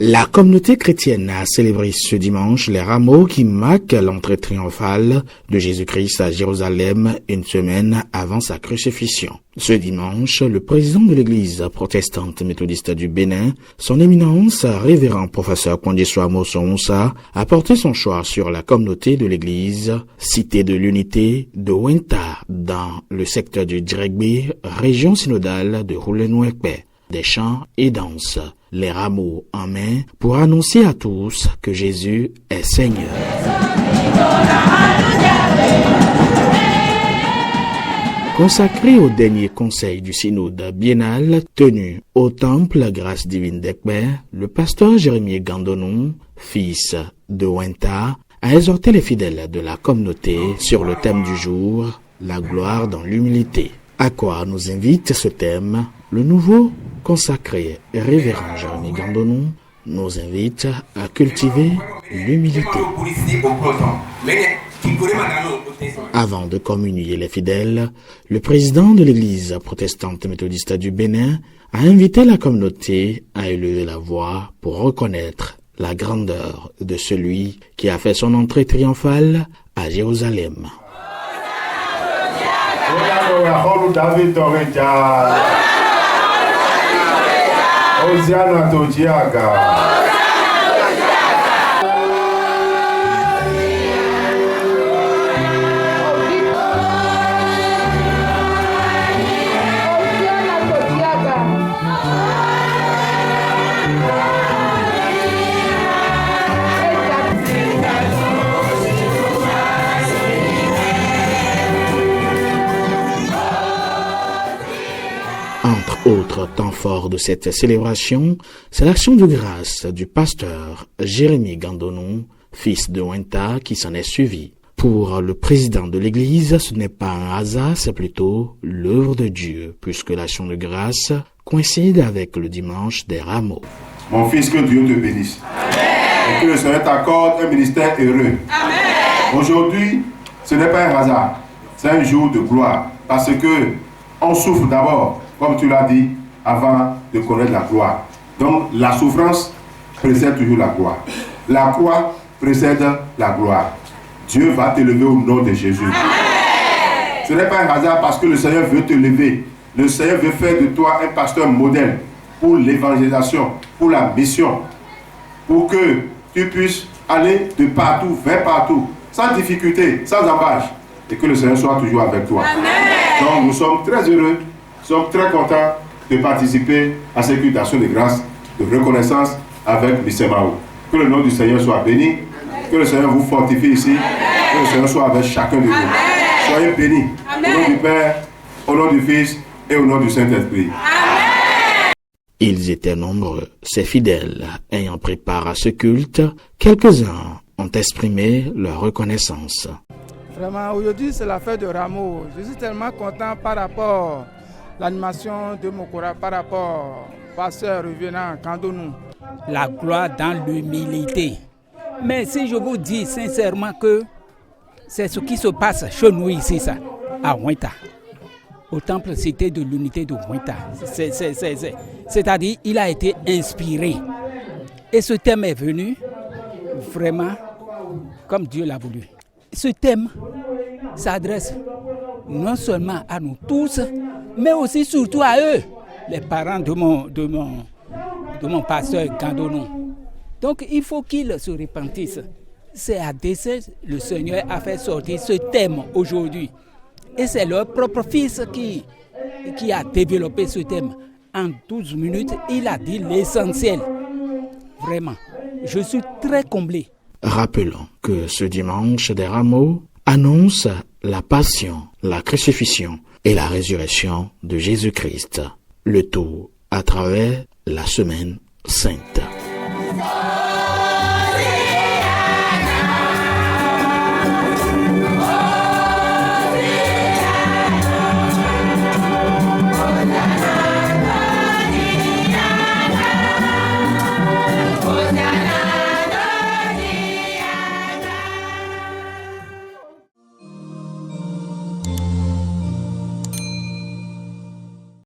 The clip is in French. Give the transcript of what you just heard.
La communauté chrétienne a célébré ce dimanche les rameaux qui marquent l'entrée triomphale de Jésus-Christ à Jérusalem une semaine avant sa crucifixion. Ce dimanche, le président de l'église protestante méthodiste du Bénin, son éminence, révérend professeur Kondiswa Moussa, a porté son choix sur la communauté de l'église, cité de l'unité de Wenta, dans le secteur du Djegbe, région synodale de Roulenouekpe. Des chants et danses, les rameaux en main, pour annoncer à tous que Jésus est Seigneur. Consacré au dernier conseil du synode biennal tenu au temple Grâce Divine d'Ekpe, le pasteur Jérémie Gandonou, fils de Wenta, a exhorté les fidèles de la communauté sur le thème du jour, la gloire dans l'humilité. À quoi nous invite ce thème? Le nouveau consacré révérend Jérémie Gandonou nous invite à cultiver l'humilité. Avant de communier les fidèles, le président de l'église protestante méthodiste du Bénin a invité la communauté à élever la voix pour reconnaître la grandeur de celui qui a fait son entrée triomphale à Jérusalem. Hosanna to Jiaga. Entre autres temps forts de cette célébration, c'est l'action de grâce du pasteur Jérémie Gandonou, fils de Wenta, qui s'en est suivi. Pour le président de l'église, ce n'est pas un hasard, c'est plutôt l'œuvre de Dieu, puisque l'action de grâce coïncide avec le dimanche des rameaux. Mon fils, que Dieu te bénisse. Amen. Et que le Seigneur t'accorde un ministère heureux. Amen. Aujourd'hui, ce n'est pas un hasard, c'est un jour de gloire, parce que on souffre d'abord, comme tu l'as dit, avant de connaître la gloire. Donc la souffrance précède toujours la gloire. La croix précède la gloire. Dieu va t'élever au nom de Jésus. Amen. Ce n'est pas un hasard parce que le Seigneur veut te lever. Le Seigneur veut faire de toi un pasteur modèle pour l'évangélisation, pour la mission, pour que tu puisses aller de partout, vers partout, sans difficulté, sans embâche, et que le Seigneur soit toujours avec toi. Amen. Donc nous sommes très heureux. Nous sommes très contents de participer à cette invitation de grâce, de reconnaissance avec Bissemao. Que le nom du Seigneur soit béni, amen. Que le Seigneur vous fortifie ici, amen. Que le Seigneur soit avec chacun de vous. Amen. Soyez bénis, amen. Au nom du Père, au nom du Fils et au nom du Saint-Esprit. Amen. Ils étaient nombreux, ces fidèles ayant pris part à ce culte. Quelques-uns ont exprimé leur reconnaissance. Vraiment, aujourd'hui c'est la fête de Rameau. Je suis tellement content par rapport à l'animation de Mokora, par rapport au pasteur revenant Gandonou. La gloire dans l'humilité. Mais si je vous dis sincèrement que c'est ce qui se passe chez nous ici, ça, à Wenta, au temple cité de l'unité de Wenta. C'est-à-dire, il a été inspiré. Et ce thème est venu vraiment comme Dieu l'a voulu. Ce thème s'adresse non seulement à nous tous, mais aussi surtout à eux, les parents de mon pasteur Gandonou. Donc il faut qu'ils se repentissent. C'est à dessein le Seigneur a fait sortir ce thème aujourd'hui. Et c'est leur propre fils qui a développé ce thème. En 12 minutes, il a dit l'essentiel. Vraiment, je suis très comblé. Rappelons que ce dimanche des rameaux annonce la passion, la crucifixion et la résurrection de Jésus-Christ. Le tout à travers la semaine sainte.